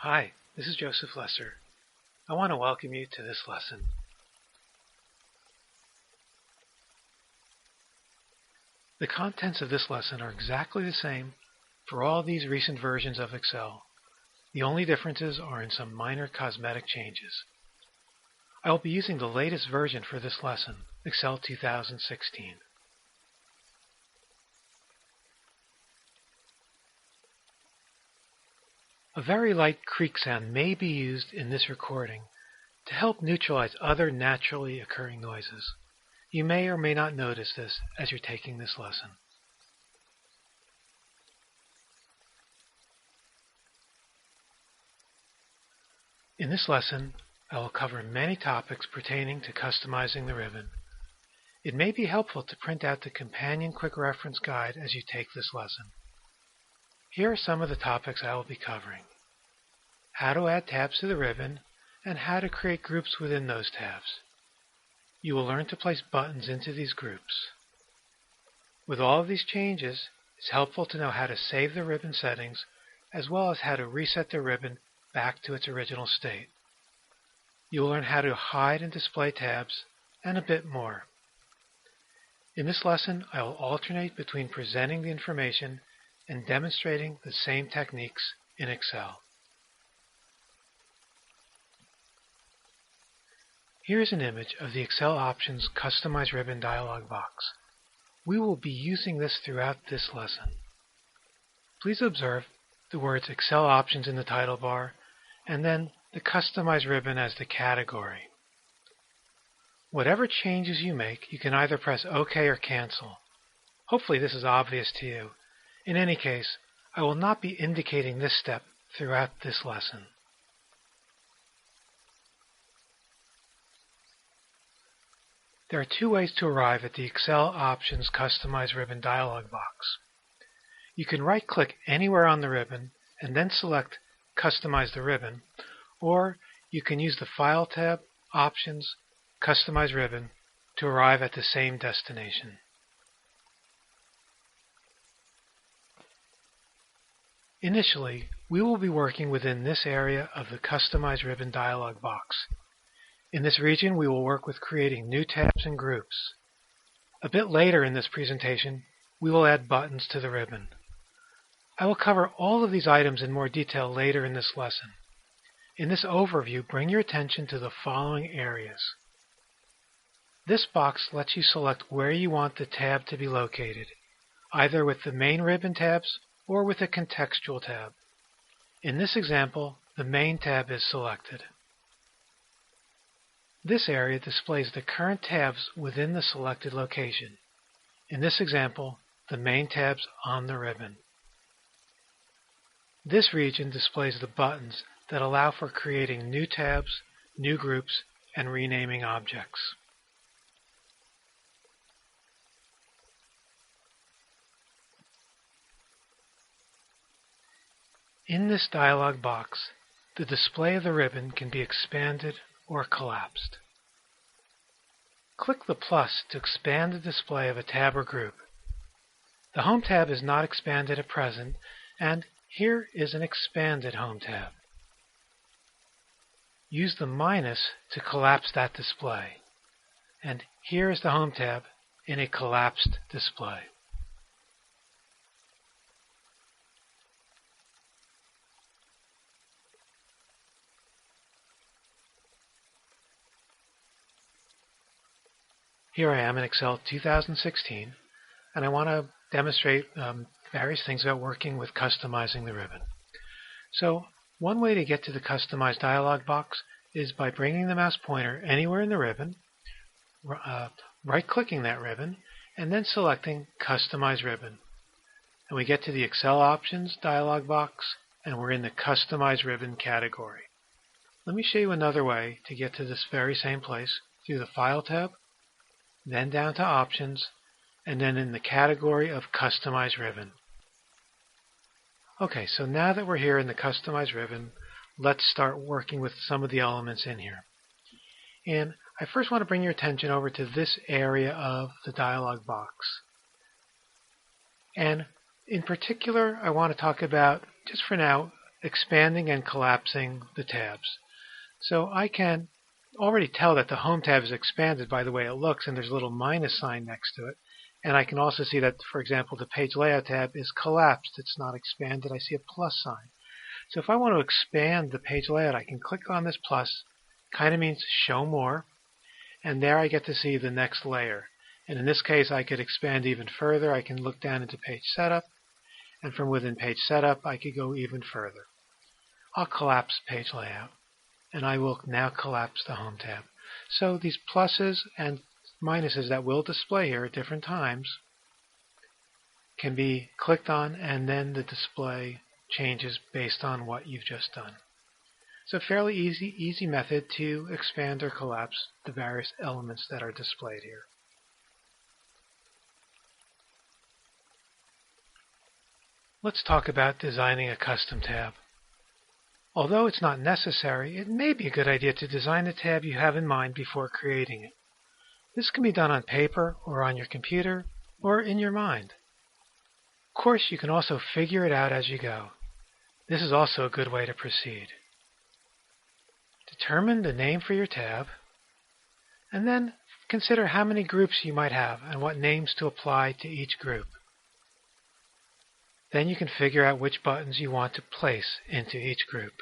Hi, this is Joseph Lesser. I want to welcome you to this lesson. The contents of this lesson are exactly the same for all these recent versions of Excel. The only differences are in some minor cosmetic changes. I will be using the latest version for this lesson, Excel 2016. A very light creak sound may be used in this recording to help neutralize other naturally occurring noises. You may or may not notice this as you're taking this lesson. In this lesson, I will cover many topics pertaining to customizing the ribbon. It may be helpful to print out the companion quick reference guide as you take this lesson. Here are some of the topics I will be covering: how to add tabs to the ribbon, and how to create groups within those tabs. You will learn to place buttons into these groups. With all of these changes, it's helpful to know how to save the ribbon settings, as well as how to reset the ribbon back to its original state. You will learn how to hide and display tabs, and a bit more. In this lesson, I will alternate between presenting the information and demonstrating the same techniques in Excel. Here is an image of the Excel Options Customize Ribbon dialog box. We will be using this throughout this lesson. Please observe the words Excel Options in the title bar, and then the Customize Ribbon as the category. Whatever changes you make, you can either press OK or Cancel. Hopefully this is obvious to you. In any case, I will not be indicating this step throughout this lesson. There are two ways to arrive at the Excel Options Customize Ribbon dialog box. You can right-click anywhere on the ribbon and then select Customize the Ribbon, or you can use the File tab, Options, Customize Ribbon to arrive at the same destination. Initially, we will be working within this area of the Customize Ribbon dialog box. In this region, we will work with creating new tabs and groups. A bit later in this presentation, we will add buttons to the ribbon. I will cover all of these items in more detail later in this lesson. In this overview, bring your attention to the following areas. This box lets you select where you want the tab to be located, either with the main ribbon tabs or with a contextual tab. In this example, the main tab is selected. This area displays the current tabs within the selected location. In this example, the main tabs on the ribbon. This region displays the buttons that allow for creating new tabs, new groups, and renaming objects. In this dialog box, the display of the ribbon can be expanded or collapsed. Click the plus to expand the display of a tab or group. The Home tab is not expanded at present, and here is an expanded Home tab. Use the minus to collapse that display, and here is the Home tab in a collapsed display. Here I am in Excel 2016, and I want to demonstrate various things about working with customizing the ribbon. So one way to get to the Customize dialog box is by bringing the mouse pointer anywhere in the ribbon, right-clicking that ribbon, and then selecting Customize Ribbon. And we get to the Excel Options dialog box, and we're in the Customize Ribbon category. Let me show you another way to get to this very same place through the File tab, then down to Options, and then in the category of Customize Ribbon. Okay, so now that we're here in the Customize Ribbon, let's start working with some of the elements in here. And I first want to bring your attention over to this area of the dialog box. And in particular, I want to talk about, just for now, expanding and collapsing the tabs. So I can already tell that the Home tab is expanded by the way it looks, and there's a little minus sign next to it. And I can also see that, for example, the Page Layout tab is collapsed. It's not expanded. I see a plus sign. So if I want to expand the page layout, I can click on this plus. Kind of means show more. And there I get to see the next layer. And in this case, I could expand even further. I can look down into Page Setup. And from within Page Setup, I could go even further. I'll collapse Page Layout. And I will now collapse the Home tab. So these pluses and minuses that will display here at different times can be clicked on, and then the display changes based on what you've just done. So a fairly easy method to expand or collapse the various elements that are displayed here. Let's talk about designing a custom tab. Although it's not necessary, it may be a good idea to design the tab you have in mind before creating it. This can be done on paper or on your computer or in your mind. Of course, you can also figure it out as you go. This is also a good way to proceed. Determine the name for your tab, and then consider how many groups you might have and what names to apply to each group. Then you can figure out which buttons you want to place into each group.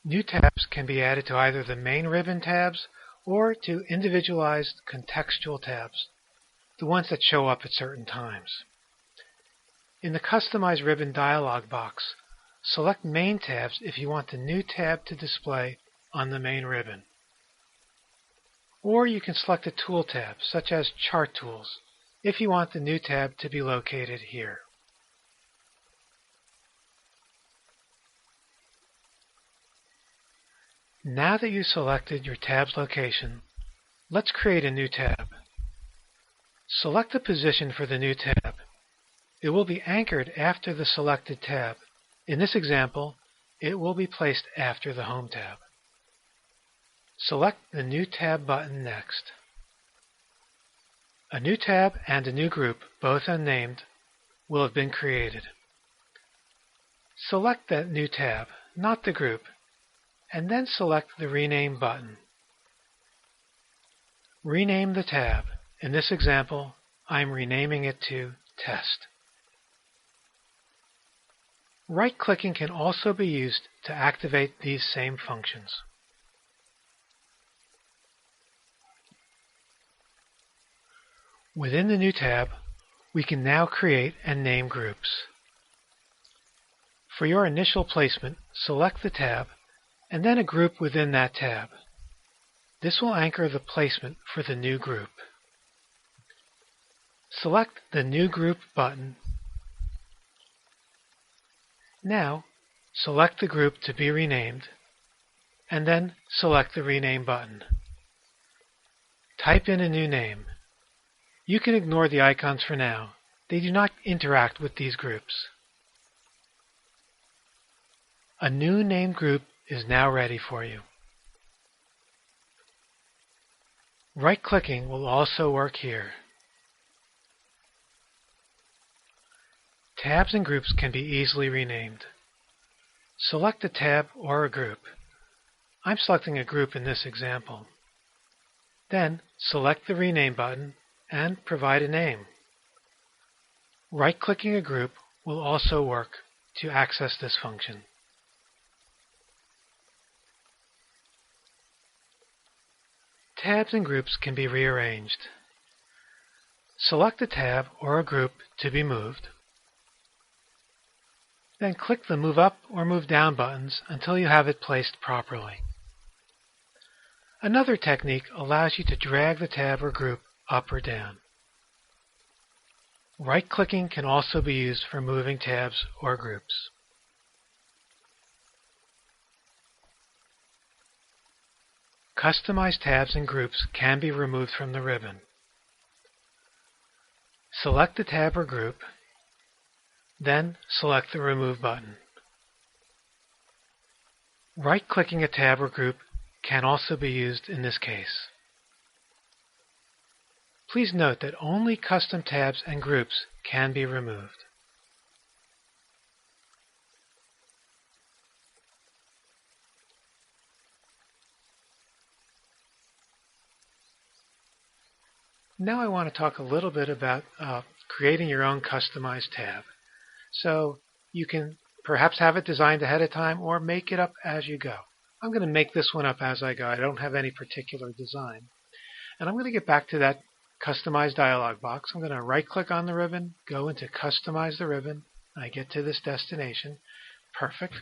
New tabs can be added to either the main ribbon tabs or to individualized contextual tabs, the ones that show up at certain times. In the Customize Ribbon dialog box, select Main tabs if you want the new tab to display on the main ribbon. Or you can select a tool tab, such as Chart Tools, if you want the new tab to be located here. Now that you've selected your tab's location, let's create a new tab. Select the position for the new tab. It will be anchored after the selected tab. In this example, it will be placed after the Home tab. Select the New Tab button next. A new tab and a new group, both unnamed, will have been created. Select that new tab, not the group, and then select the Rename button. Rename the tab. In this example, I'm renaming it to Test. Right-clicking can also be used to activate these same functions. Within the new tab, we can now create and name groups. For your initial placement, select the tab and then a group within that tab. This will anchor the placement for the new group. Select the New Group button. Now, select the group to be renamed, and then select the Rename button. Type in a new name. You can ignore the icons for now. They do not interact with these groups. A new named group is now ready for you. Right-clicking will also work here. Tabs and groups can be easily renamed. Select a tab or a group. I'm selecting a group in this example. Then select the Rename button and provide a name. Right-clicking a group will also work to access this function. Tabs and groups can be rearranged. Select a tab or a group to be moved. Then click the Move Up or Move Down buttons until you have it placed properly. Another technique allows you to drag the tab or group up or down. Right-clicking can also be used for moving tabs or groups. Customized tabs and groups can be removed from the ribbon. Select the tab or group, then select the Remove button. Right-clicking a tab or group can also be used in this case. Please note that only custom tabs and groups can be removed. Now I want to talk a little bit about creating your own customized tab. So you can perhaps have it designed ahead of time or make it up as you go. I'm going to make this one up as I go. I don't have any particular design. And I'm going to get back to that Customize dialog box. I'm going to right-click on the ribbon, go into Customize the ribbon. I get to this destination. Perfect.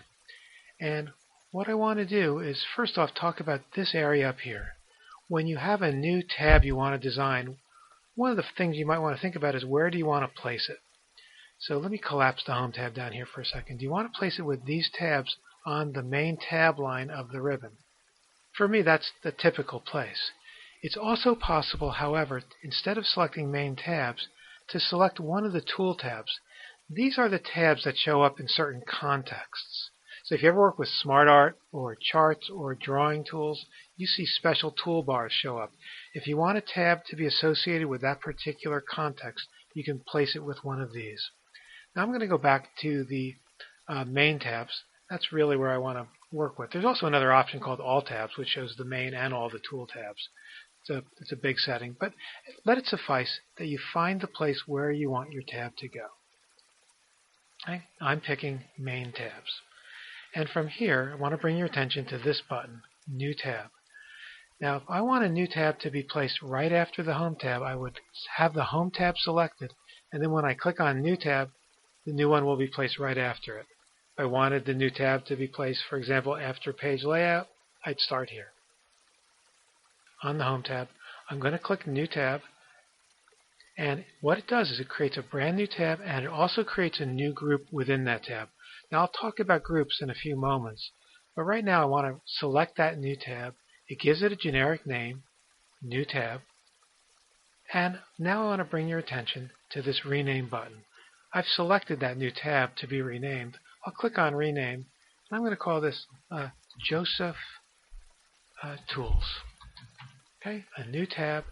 And what I want to do is first off talk about this area up here. When you have a new tab you want to design, one of the things you might want to think about is where do you want to place it? So let me collapse the Home tab down here for a second. Do you want to place it with these tabs on the main tab line of the ribbon? For me, that's the typical place. It's also possible, however, instead of selecting main tabs, to select one of the tool tabs. These are the tabs that show up in certain contexts. So if you ever work with SmartArt or charts or drawing tools, you see special toolbars show up. If you want a tab to be associated with that particular context, you can place it with one of these. Now I'm going to go back to the main tabs. That's really where I want to work with. There's also another option called All Tabs, which shows the main and all the tool tabs. It's a big setting, but let it suffice that you find the place where you want your tab to go. Okay? I'm picking Main Tabs. And from here, I want to bring your attention to this button, New Tab. Now, if I want a new tab to be placed right after the Home tab, I would have the Home tab selected, and then when I click on New Tab, the new one will be placed right after it. If I wanted the new tab to be placed, for example, after Page Layout, I'd start here. On the Home tab, I'm going to click New Tab, and what it does is it creates a brand new tab, and it also creates a new group within that tab. Now, I'll talk about groups in a few moments, but right now I want to select that new tab. It gives it a generic name, New Tab, and now I want to bring your attention to this Rename button. I've selected that new tab to be renamed. I'll click on Rename, and I'm going to call this Joseph Tools. Okay, a new tab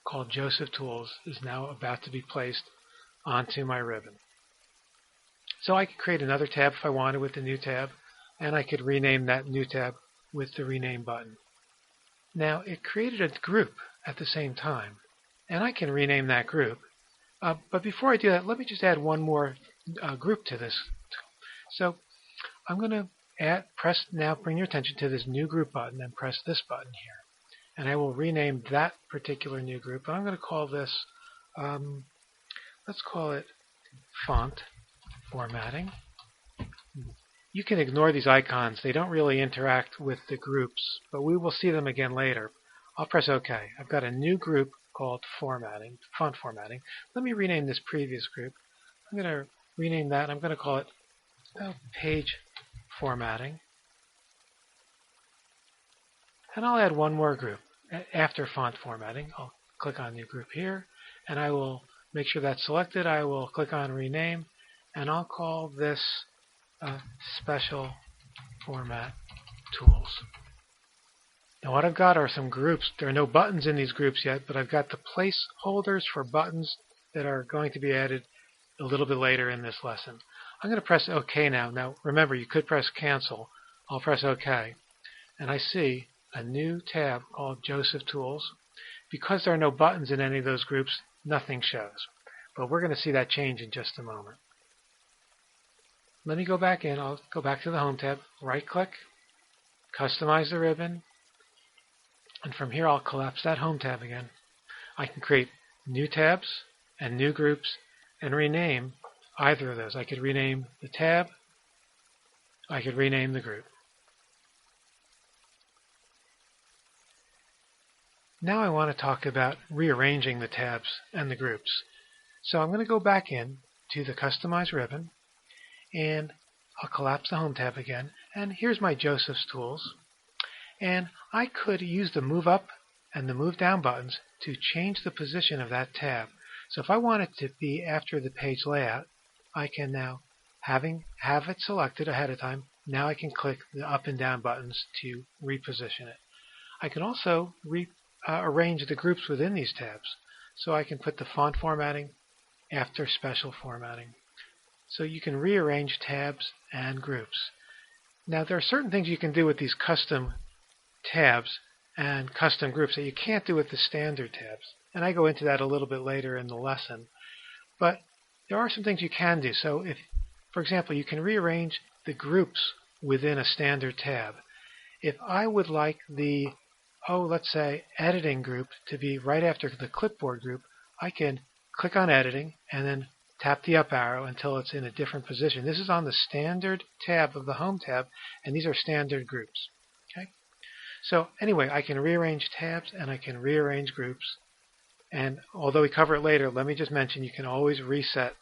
called Joseph Tools is now about to be placed onto my ribbon. So I could create another tab if I wanted with the new tab, and I could rename that new tab with the Rename button. Now, it created a group at the same time, and I can rename that group. But before I do that, let me just add one more group to this. So I'm going to bring your attention to this New Group button and press this button here. And I will rename that particular new group. And I'm going to call this, let's call it Font Formatting. You can ignore these icons. They don't really interact with the groups, but we will see them again later. I'll press OK. I've got a new group called Font Formatting. Let me rename this previous group. I'm going to rename that. I'm going to call it Page Formatting. And I'll add one more group. After Font Formatting, I'll click on New Group here, and I will make sure that's selected. I will click on Rename, and I'll call this Special Format Tools. Now what I've got are some groups. There are no buttons in these groups yet, but I've got the placeholders for buttons that are going to be added a little bit later in this lesson. I'm going to press OK now. Now remember, you could press Cancel. I'll press OK, and I see a new tab called Joseph Tools. Because there are no buttons in any of those groups, nothing shows. But we're going to see that change in just a moment. Let me go back in. I'll go back to the Home tab, right-click, customize the ribbon, and from here I'll collapse that Home tab again. I can create new tabs and new groups and rename either of those. I could rename the tab. I could rename the group. Now I want to talk about rearranging the tabs and the groups. So I'm going to go back in to the Customize ribbon, and I'll collapse the Home tab again. And here's my Joseph's Tools. And I could use the Move Up and the Move Down buttons to change the position of that tab. So if I want it to be after the page layout, I can now, have it selected ahead of time, now I can click the up and down buttons to reposition it. I can also arrange the groups within these tabs. so I can put the font formatting after special formatting. So you can rearrange tabs and groups. Now there are certain things you can do with these custom tabs and custom groups that you can't do with the standard tabs. And I go into that a little bit later in the lesson. But there are some things you can do. So if, for example, you can rearrange the groups within a standard tab. If I would like the, let's say, editing group to be right after the clipboard group, I can click on editing and then tap the up arrow until it's in a different position. This is on the standard tab of the home tab, and these are standard groups. Okay? So anyway, I can rearrange tabs and I can rearrange groups. And although we cover it later, let me just mention you can always reset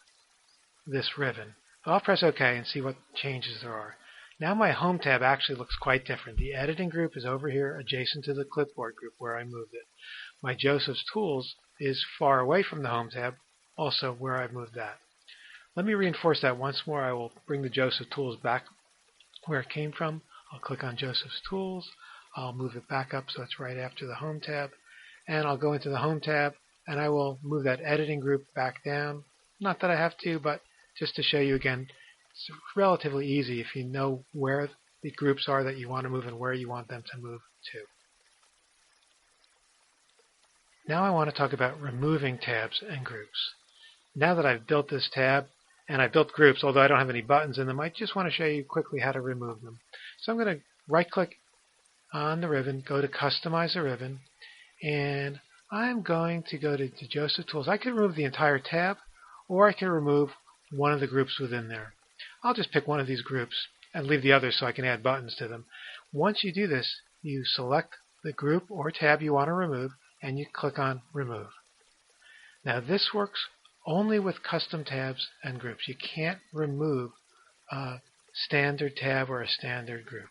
this ribbon. So I'll press OK and see what changes there are. Now my home tab actually looks quite different. The editing group is over here adjacent to the clipboard group where I moved it. My Joseph's Tools is far away from the home tab, also where I've moved that. Let me reinforce that once more. I will bring the Joseph Tools back where it came from. I'll click on Joseph's Tools. I'll move it back up so it's right after the home tab. And I'll go into the home tab and I will move that editing group back down. Not that I have to, but just to show you again, it's relatively easy if you know where the groups are that you want to move and where you want them to move to. Now I want to talk about removing tabs and groups. Now that I've built this tab and I've built groups, although I don't have any buttons in them, I just want to show you quickly how to remove them. So I'm going to right-click on the ribbon, go to Customize the Ribbon, and I'm going to go to Joseph Tools. I could remove the entire tab, or I can remove one of the groups within there. I'll just pick one of these groups and leave the others so I can add buttons to them. Once you do this, you select the group or tab you want to remove, and you click on Remove. Now this works only with custom tabs and groups. You can't remove a standard tab or a standard group.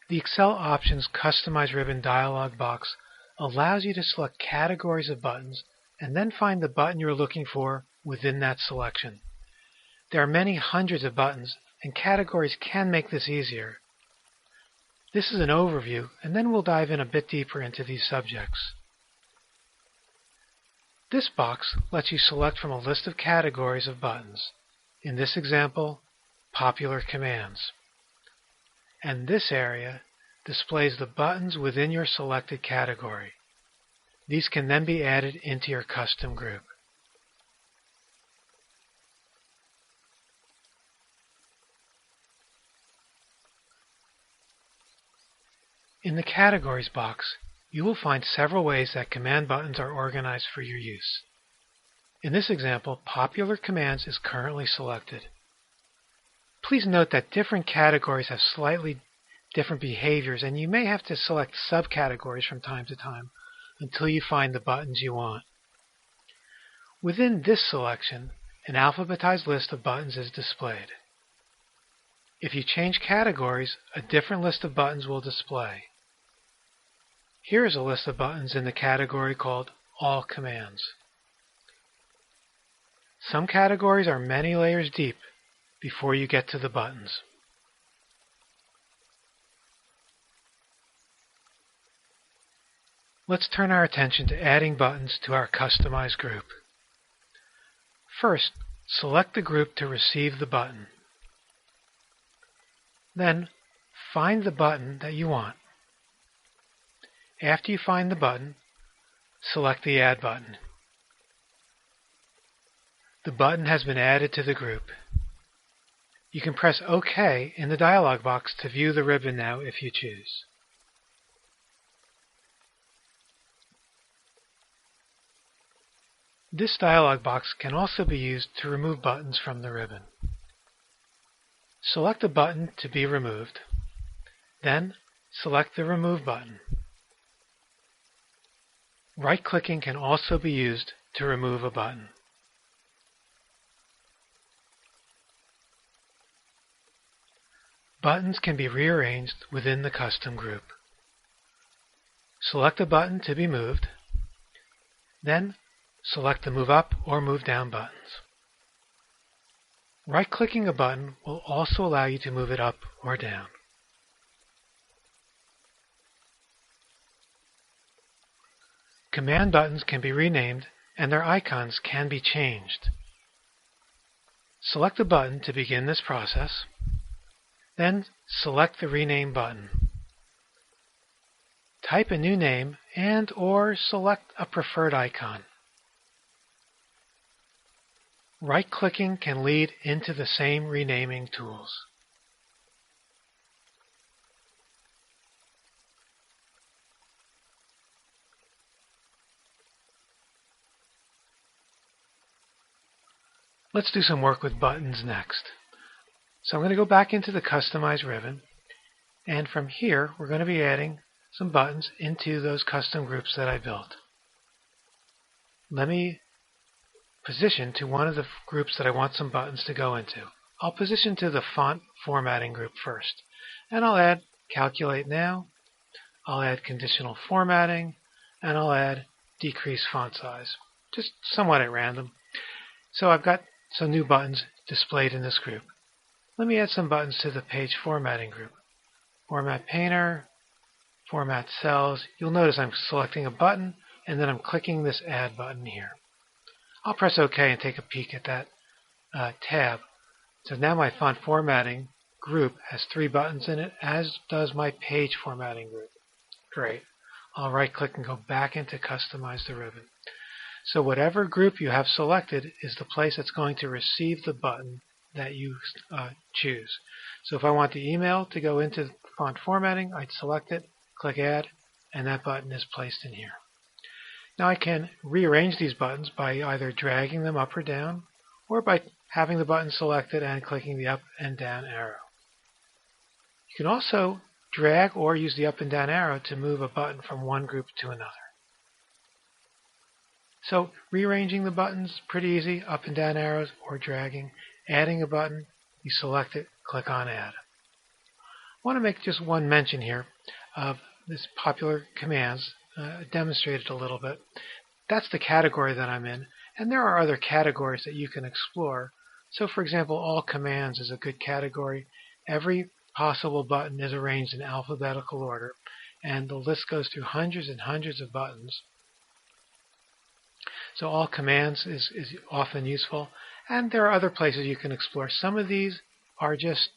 The Excel Options Customize Ribbon dialog box allows you to select categories of buttons and then find the button you're looking for within that selection. There are many hundreds of buttons, and categories can make this easier. This is an overview, and then we'll dive in a bit deeper into these subjects. This box lets you select from a list of categories of buttons. In this example, popular commands. And this area displays the buttons within your selected category. These can then be added into your custom group. In the Categories box, you will find several ways that command buttons are organized for your use. In this example, Popular Commands is currently selected. Please note that different categories have slightly different behaviors, and you may have to select subcategories from time to time until you find the buttons you want. Within this selection, an alphabetized list of buttons is displayed. If you change categories, a different list of buttons will display. Here is a list of buttons in the category called All Commands. Some categories are many layers deep before you get to the buttons. Let's turn our attention to adding buttons to our customized group. First, select the group to receive the button. Then, find the button that you want. After you find the button, select the Add button. The button has been added to the group. You can press OK in the dialog box to view the ribbon now if you choose. This dialog box can also be used to remove buttons from the ribbon. Select a button to be removed. Then, select the Remove button. Right-clicking can also be used to remove a button. Buttons can be rearranged within the custom group. Select a button to be moved. Then, select the Move Up or Move Down buttons. Right-clicking a button will also allow you to move it up or down. Command buttons can be renamed and their icons can be changed. Select the button to begin this process, then select the Rename button. Type a new name and/or select a preferred icon. Right-clicking can lead into the same renaming tools. Let's do some work with buttons next. So I'm going to go back into the Customize ribbon, and from here we're going to be adding some buttons into those custom groups that I built. Let me position to one of the groups that I want some buttons to go into. I'll position to the Font Formatting group first, and I'll add Calculate Now, I'll add Conditional Formatting, and I'll add Decrease Font Size, just somewhat at random. So I've got some new buttons displayed in this group. Let me add some buttons to the Page Formatting group. Format Painter, Format Cells. You'll notice I'm selecting a button and then I'm clicking this Add button here. I'll press OK and take a peek at that tab. So now my Font Formatting group has 3 buttons in it, as does my Page Formatting group. Great. I'll right-click and go back into Customize the ribbon. So whatever group you have selected is the place that's going to receive the button that you choose. So if I want the email to go into Font Formatting, I'd select it, click Add, and that button is placed in here. Now I can rearrange these buttons by either dragging them up or down, or by having the button selected and clicking the up and down arrow. You can also drag or use the up and down arrow to move a button from one group to another. So rearranging the buttons, pretty easy, up and down arrows or dragging. Adding a button, you select it, click on Add. I want to make just one mention here of this popular commands, demonstrate it a little bit. That's the category that I'm in, and there are other categories that you can explore. So for example, all commands is a good category. Every possible button is arranged in alphabetical order, and the list goes through hundreds and hundreds of buttons. So all commands is often useful, and there are other places you can explore. Some of these are just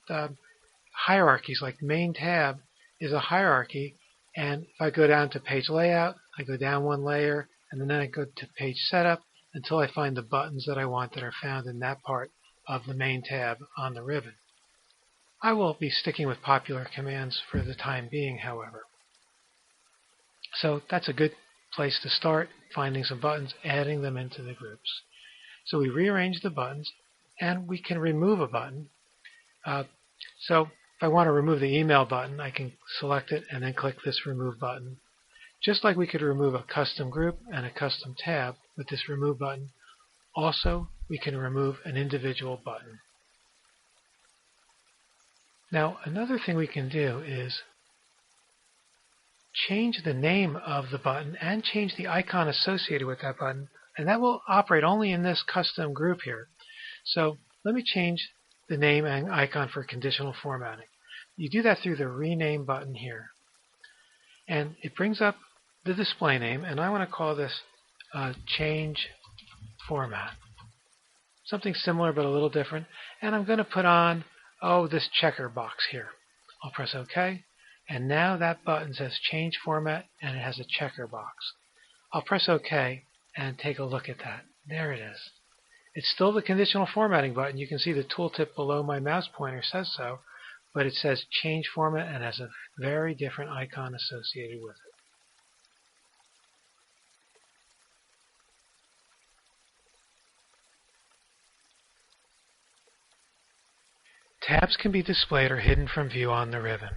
hierarchies, like Main tab is a hierarchy, and if I go down to Page Layout, I go down one layer, and then I go to Page Setup until I find the buttons that I want that are found in that part of the Main tab on the ribbon. I will be sticking with popular commands for the time being, however. So that's a good place to start, finding some buttons, adding them into the groups. So we rearrange the buttons, and we can remove a button. So if I want to remove the email button, I can select it and then click this Remove button. Just like we could remove a custom group and a custom tab with this Remove button, also we can remove an individual button. Now another thing we can do is change the name of the button and change the icon associated with that button, and that will operate only in this custom group here. So let me change the name and icon for conditional formatting. You do that through the Rename button here. And it brings up the display name, and I want to call this Change Format. Something similar but a little different. And I'm going to put on, this checker box here. I'll press OK. And now that button says Change Format, and it has a checker box. I'll press OK and take a look at that. There it is. It's still the conditional formatting button. You can see the tooltip below my mouse pointer says so, but it says Change Format and has a very different icon associated with it. Tabs can be displayed or hidden from view on the ribbon.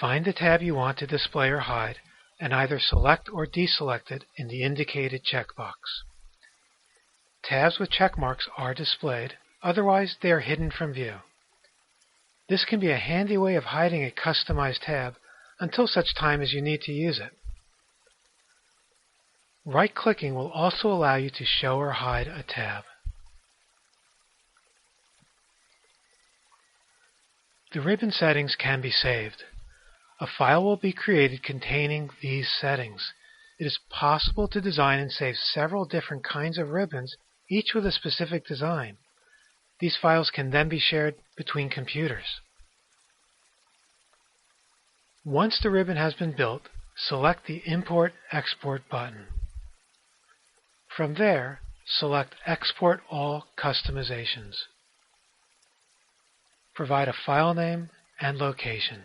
Find the tab you want to display or hide, and either select or deselect it in the indicated checkbox. Tabs with check marks are displayed, otherwise they are hidden from view. This can be a handy way of hiding a customized tab until such time as you need to use it. Right-clicking will also allow you to show or hide a tab. The ribbon settings can be saved. A file will be created containing these settings. It is possible to design and save several different kinds of ribbons, each with a specific design. These files can then be shared between computers. Once the ribbon has been built, select the Import/Export button. From there, select Export All Customizations. Provide a file name and location.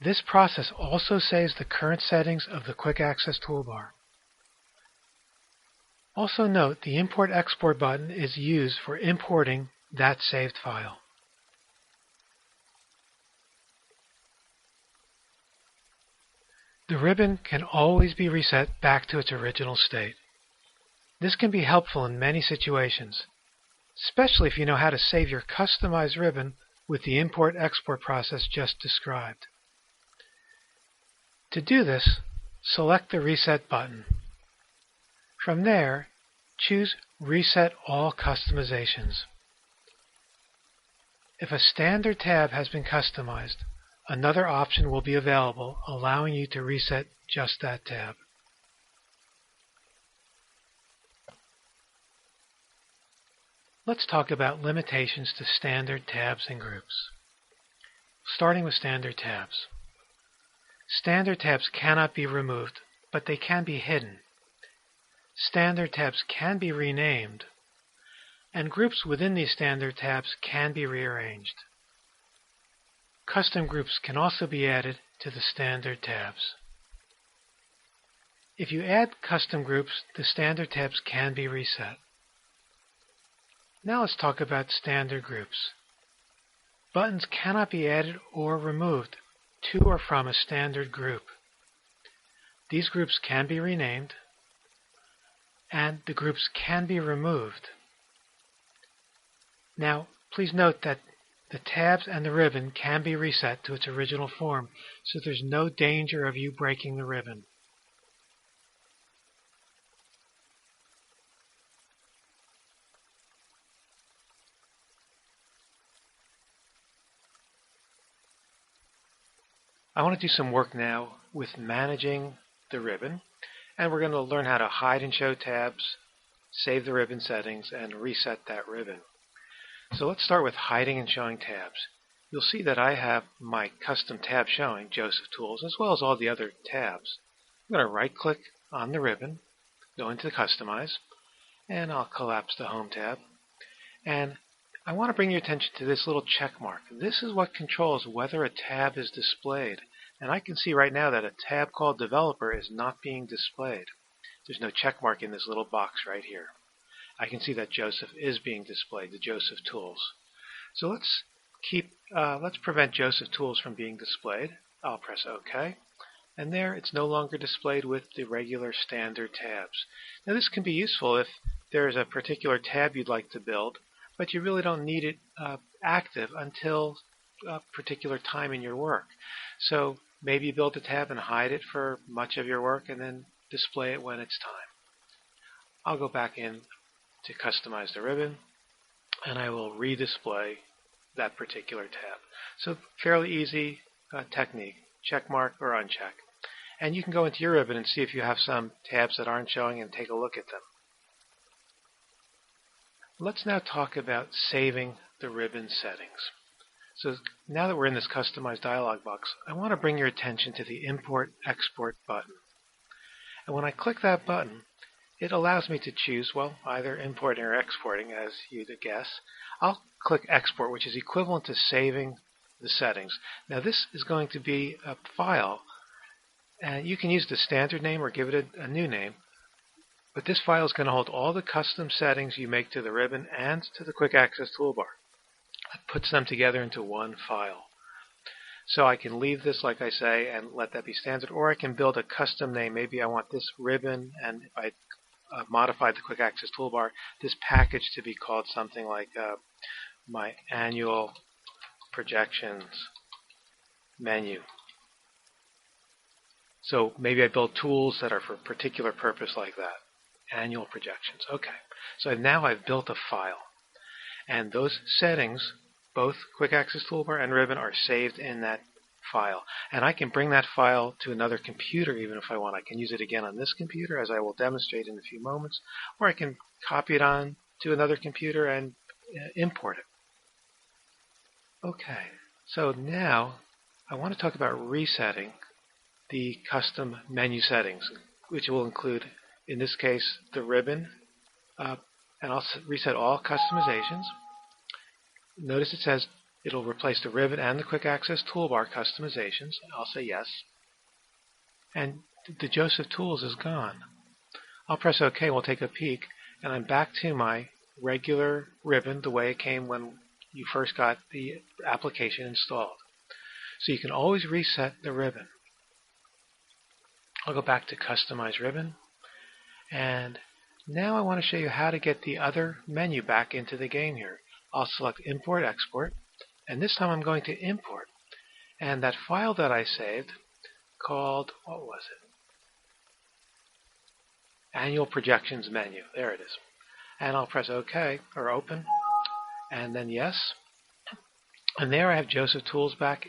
This process also saves the current settings of the Quick Access toolbar. Also note the Import/Export button is used for importing that saved file. The ribbon can always be reset back to its original state. This can be helpful in many situations, especially if you know how to save your customized ribbon with the Import/Export process just described. To do this, select the Reset button. From there, choose Reset All Customizations. If a standard tab has been customized, another option will be available, allowing you to reset just that tab. Let's talk about limitations to standard tabs and groups. Starting with standard tabs. Standard tabs cannot be removed, but they can be hidden. Standard tabs can be renamed, and groups within these standard tabs can be rearranged. Custom groups can also be added to the standard tabs. If you add custom groups, the standard tabs can be reset. Now let's talk about standard groups. Buttons cannot be added or removed to or from a standard group. These groups can be renamed, and the groups can be removed. Now, please note that the tabs and the ribbon can be reset to its original form, so there's no danger of you breaking the ribbon. I want to do some work now with managing the ribbon, and we're going to learn how to hide and show tabs, save the ribbon settings, and reset that ribbon. So let's start with hiding and showing tabs. You'll see that I have my custom tab showing, Joseph Tools, as well as all the other tabs. I'm going to right-click on the ribbon, go into Customize, and I'll collapse the Home tab. And I want to bring your attention to this little check mark. This is what controls whether a tab is displayed. And I can see right now that a tab called Developer is not being displayed. There's no check mark in this little box right here. I can see that Joseph is being displayed, the Joseph Tools. So let's prevent Joseph Tools from being displayed. I'll press OK. And there it's no longer displayed with the regular standard tabs. Now this can be useful if there's a particular tab you'd like to build, but you really don't need it active until a particular time in your work. So maybe you build a tab and hide it for much of your work and then display it when it's time. I'll go back in to customize the ribbon, and I will redisplay that particular tab. So fairly easy technique, check mark or uncheck. And you can go into your ribbon and see if you have some tabs that aren't showing and take a look at them. Let's now talk about saving the ribbon settings. So now that we're in this Customize dialog box, I want to bring your attention to the Import/Export button. And when I click that button, it allows me to choose, well, either importing or exporting, as you'd guess. I'll click Export, which is equivalent to saving the settings. Now this is going to be a file, and you can use the standard name or give it a new name. But this file is going to hold all the custom settings you make to the ribbon and to the Quick Access toolbar. It puts them together into one file. So I can leave this, like I say, and let that be standard, or I can build a custom name. Maybe I want this ribbon, and if I modify the Quick Access toolbar, this package to be called something like my annual projections menu. So maybe I build tools that are for a particular purpose like that. Annual projections. Okay. So now I've built a file. And those settings, both Quick Access Toolbar and Ribbon, are saved in that file. And I can bring that file to another computer even if I want. I can use it again on this computer, as I will demonstrate in a few moments, or I can copy it on to another computer and import it. Okay, so now I want to talk about resetting the custom menu settings, which will include, in this case, the ribbon, and I'll reset all customizations. Notice it says it'll replace the ribbon and the Quick Access Toolbar customizations. I'll say yes. And the Joseph Tools is gone. I'll press OK. We'll take a peek, and I'm back to my regular ribbon, the way it came when you first got the application installed. So you can always reset the ribbon. I'll go back to Customize Ribbon, and now I want to show you how to get the other menu back into the game here. I'll select Import Export, and this time I'm going to import. And that file that I saved, called, what was it? Annual Projections Menu. There it is. And I'll press OK, or Open, and then Yes. And there I have Joseph Tools back,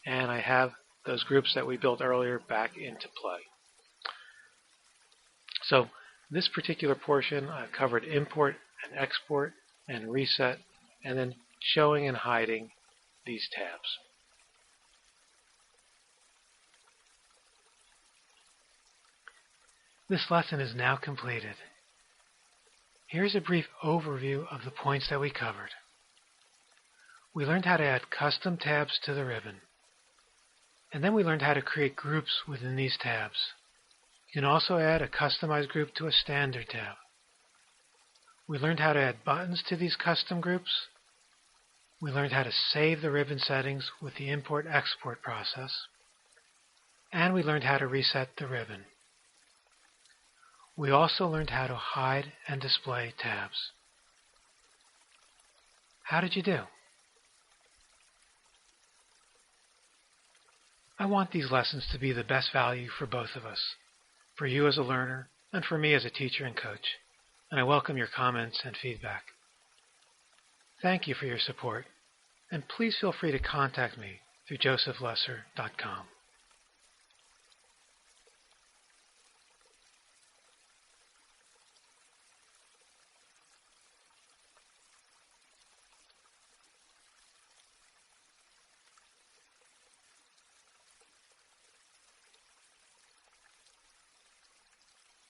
and I have those groups that we built earlier back into play. So this particular portion, I've covered import and export and reset, and then showing and hiding these tabs. This lesson is now completed. Here's a brief overview of the points that we covered. We learned how to add custom tabs to the ribbon, and then we learned how to create groups within these tabs. You can also add a customized group to a standard tab. We learned how to add buttons to these custom groups. We learned how to save the ribbon settings with the import-export process. And we learned how to reset the ribbon. We also learned how to hide and display tabs. How did you do? I want these lessons to be the best value for both of us, for you as a learner and for me as a teacher and coach, and I welcome your comments and feedback. Thank you for your support, and please feel free to contact me through josephlesser.com.